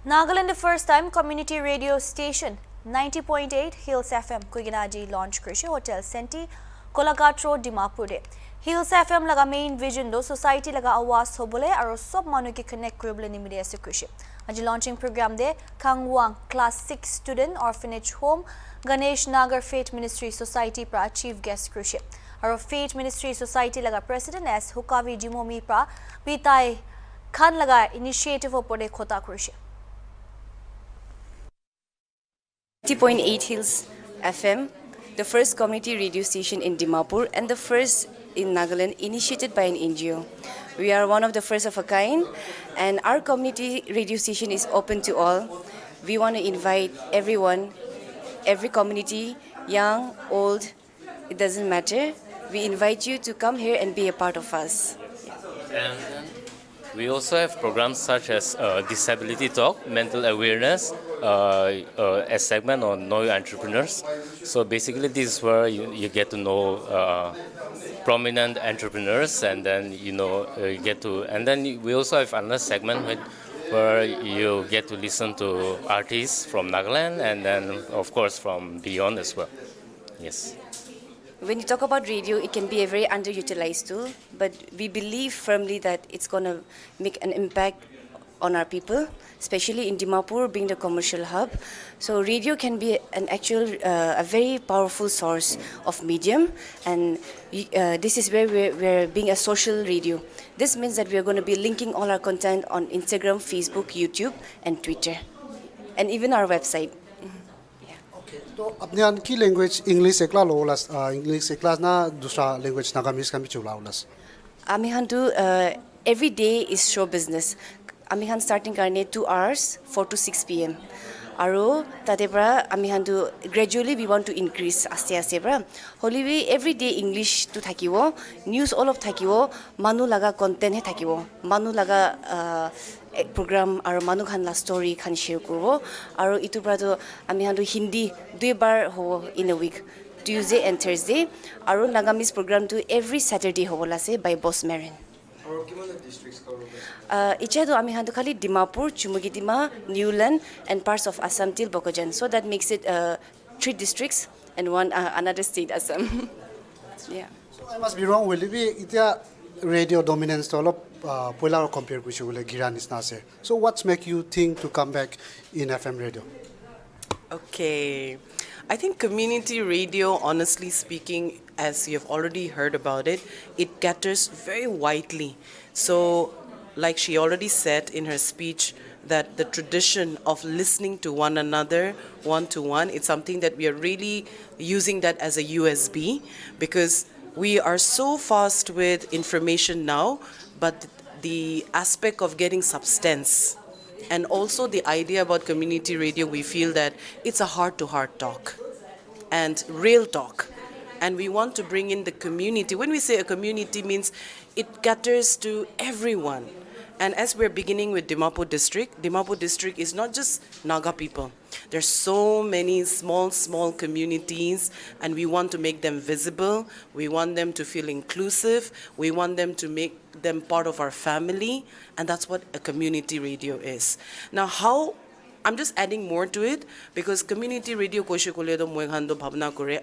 Nagaland first time community radio station 90.8 Hills FM Kuiginaji launch Krishi Hotel Senti Kolagat Road Dimapur de Hills FM laga main vision do society laga awas hobole aro sob manu ki connect kuribole nimide ase Krishi aji launching program de Kangwang class 6 student orphanage home Ganesh Nagar Faith Ministry Society pra chief guest Krishi aro Faith Ministry Society laga president as Hukavi Jimomi pra Pitai Khan laga initiative opode khota Krishi 90.8 Hills FM, the first community radio station in Dimapur and the first in Nagaland initiated by an NGO. We are one of the first of a kind and our community radio station is open to all. We want to invite everyone, every community, young, old, it doesn't matter. We invite you to come here and be a part of us. And we also have programs such as Disability Talk, Mental Awareness, a segment on Know Your Entrepreneurs. So basically this is where you get to know prominent entrepreneurs and then you get to, and then we also have another segment where you get to listen to artists from Nagaland and then of course from beyond as well. Yes. When you talk about radio, it can be a very underutilized tool, but we believe firmly that it's going to make an impact on our people, especially in Dimapur being the commercial hub. So radio can be a very powerful source of medium, and this is where we're being a social radio. This means that we're going to be linking all our content on Instagram, Facebook, YouTube, and Twitter, and even our website. तो अपने अन की language English एकला लोलस English एकला ना दूसरा language Nagamese का भी चुलाउलस आमी हान to every day is show business. आमी हान starting करने 2 hours 4 to 6 p.m. Aro tate pra ami han to gradually we want to increase aste aste pra holi we every day English to thakibo news all of thakibo manu laga content he thakibo manu laga program aro manu khan la story khan share kurbo aro itu pra to ami han to Hindi 2 bar ho in a week Tuesday and Thursday aro Nagamis program to every Saturday hobola se by Boss Marin. Ichado ami handu khali Dimapur, Chumugitima, Newland, and parts of Assam till Bokojan. So that makes it 3 districts and one another state, Assam. Yeah. So I must be wrong. Will it be itia radio dominance to all polar compare with you like Giranis nase. So what's make you think to come back in FM radio? Okay. I think community radio, honestly speaking, as you've already heard about it, it caters very widely. So, like she already said in her speech, that the tradition of listening to one another, one-to-one, it's something that we are really using that as a USB because we are so fast with information now, but the aspect of getting substance and also the idea about community radio, we feel that it's a heart-to-heart talk and real talk. And we want to bring in the community. When we say a community means it caters to everyone. And as we're beginning with Dimapur district is not just Naga people. There's so many small communities and we want to make them visible. We want them to feel inclusive. We want them to make them part of our family. And that's what a community radio is. Now I'm just adding more to it because community radio koshe kole do moi hando bhavna kore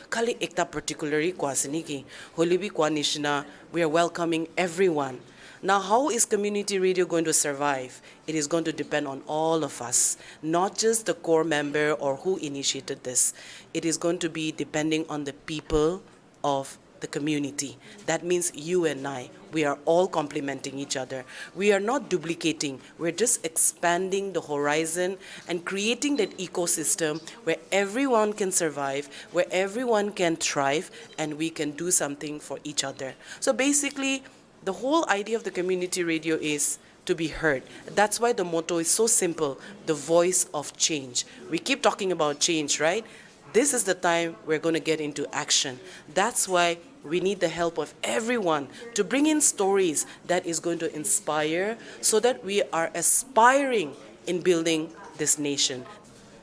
khali ekta particularly kwasini ki holibi kwanishna we are welcoming everyone. Now how is community radio going to survive? It is going to depend on all of us, not just the core member or who initiated this. It is going to be depending on the people of the community. That means you and I, we are all complementing each other. We are not duplicating, we're just expanding the horizon and creating that ecosystem where everyone can survive, where everyone can thrive, and we can do something for each other. So basically, the whole idea of the community radio is to be heard. That's why the motto is so simple, the voice of change. We keep talking about change, right? This is the time we're going to get into action. That's why we need the help of everyone to bring in stories that is going to inspire so that we are aspiring in building this nation.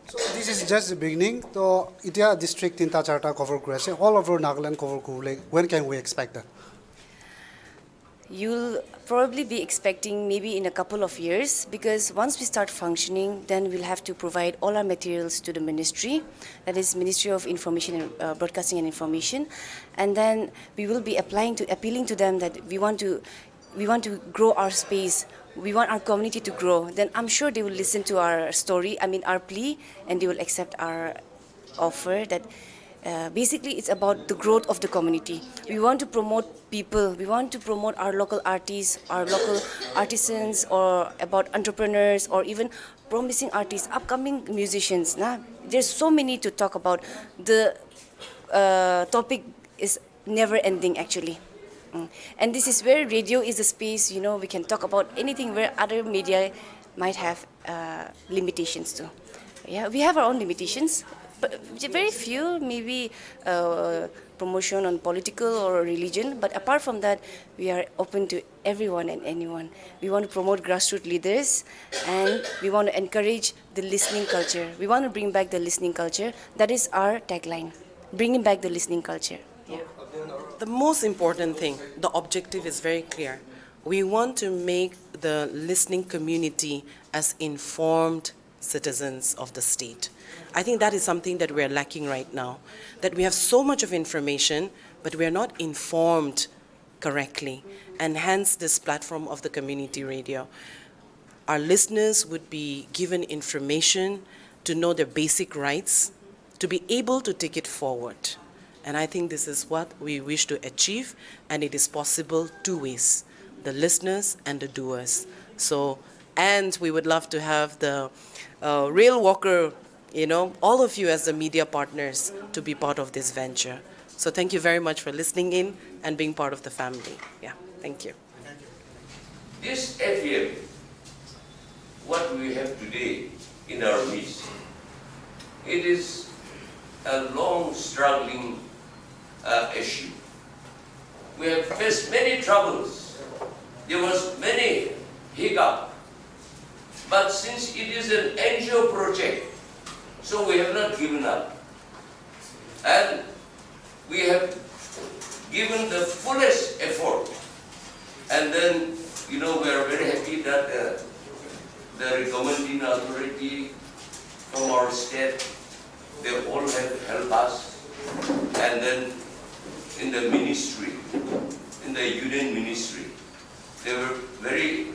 So this is just the beginning. So itia district in Tacharta cover kure all over Nagaland cover kure. When can we expect that? you'll probably be expecting maybe in a couple of years, because once we start functioning, then we'll have to provide all our materials to the ministry, that is Ministry of Information and Broadcasting and Information, and then we will be appealing to them that we want to grow our space, we want our community to grow. Then I'm sure they will listen to our story, our plea, and they will accept our offer that basically it's about the growth of the community. We want to promote people, we want to promote our local artists, our local artisans, or about entrepreneurs, or even promising artists, upcoming musicians. There's so many to talk about. The topic is never ending actually. And this is where radio is the space, we can talk about anything where other media might have limitations too. Yeah, we have our own limitations, but very few, maybe promotion on political or religion. But apart from that, we are open to everyone and anyone. We want to promote grassroots leaders, and we want to encourage the listening culture. We want to bring back the listening culture. That is our tagline, bringing back the listening culture. Yeah. The most important thing, the objective is very clear. We want to make the listening community as informed citizens of the state. I think that is something that we're lacking right now, that we have so much of information, but we are not informed correctly, and hence this platform of the community radio. Our listeners would be given information to know their basic rights, to be able to take it forward. And I think this is what we wish to achieve, and it is possible two ways, the listeners and the doers. So, and we would love to have the Rail Walker, all of you as the media partners to be part of this venture. So thank you very much for listening in and being part of the family. Yeah, thank you. This FM, what we have today in our midst, it is a long struggling issue. We have faced many troubles. There was many hiccup. But since it is an NGO project, so we have not given up. And we have given the fullest effort. And then, we are very happy that the recommending authority from our state, they all have helped us. And then in the ministry, in the union ministry, they were very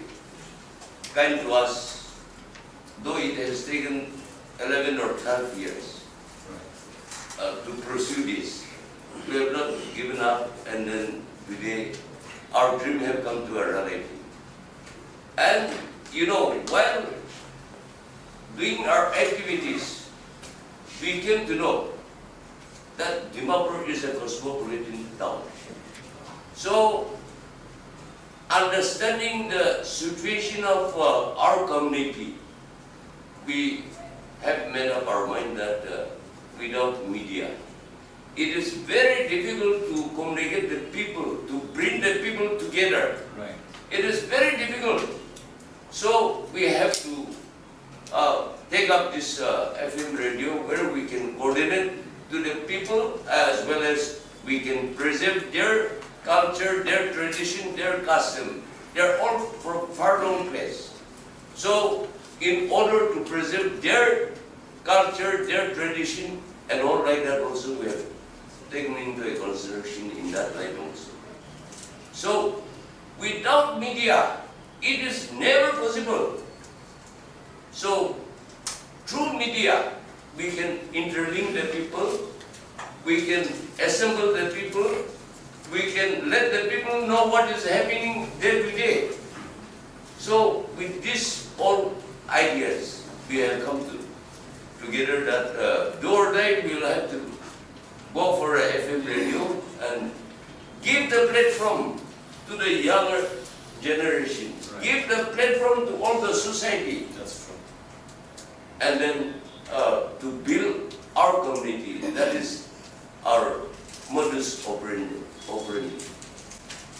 kind to us, though it has taken 11 or 12 years to pursue this. We have not given up, and then today our dream have come to a reality. And while doing our activities, we came to know that Dimapur is a cosmopolitan town. So, understanding the situation of our community, we have made up our mind that without media, it is very difficult to communicate the people, to bring the people together. Right. It is very difficult. So we have to take up this FM radio where we can coordinate to the people, as well as we can preserve their culture, their tradition, their custom. They are all from far-long place. So in order to preserve their culture, their tradition, and all like that also, we have taken into a consideration in that light also. So without media, it is never possible. So through media, we can interlink the people, we can assemble the people, we can let the people know what is happening day to day. So with these all ideas, we have come together that do or die, we will have to go for a FM radio and give the platform to the younger generation, right. Give the platform to all the society. That's true. And then to build our community, that is our modus operandi.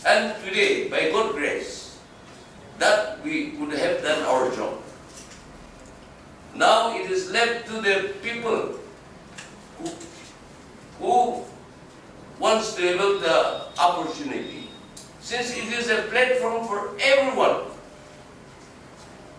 And today, by God's grace, that we would have done our job. Now it is left to the people who wants to have the opportunity. since it is a platform for everyone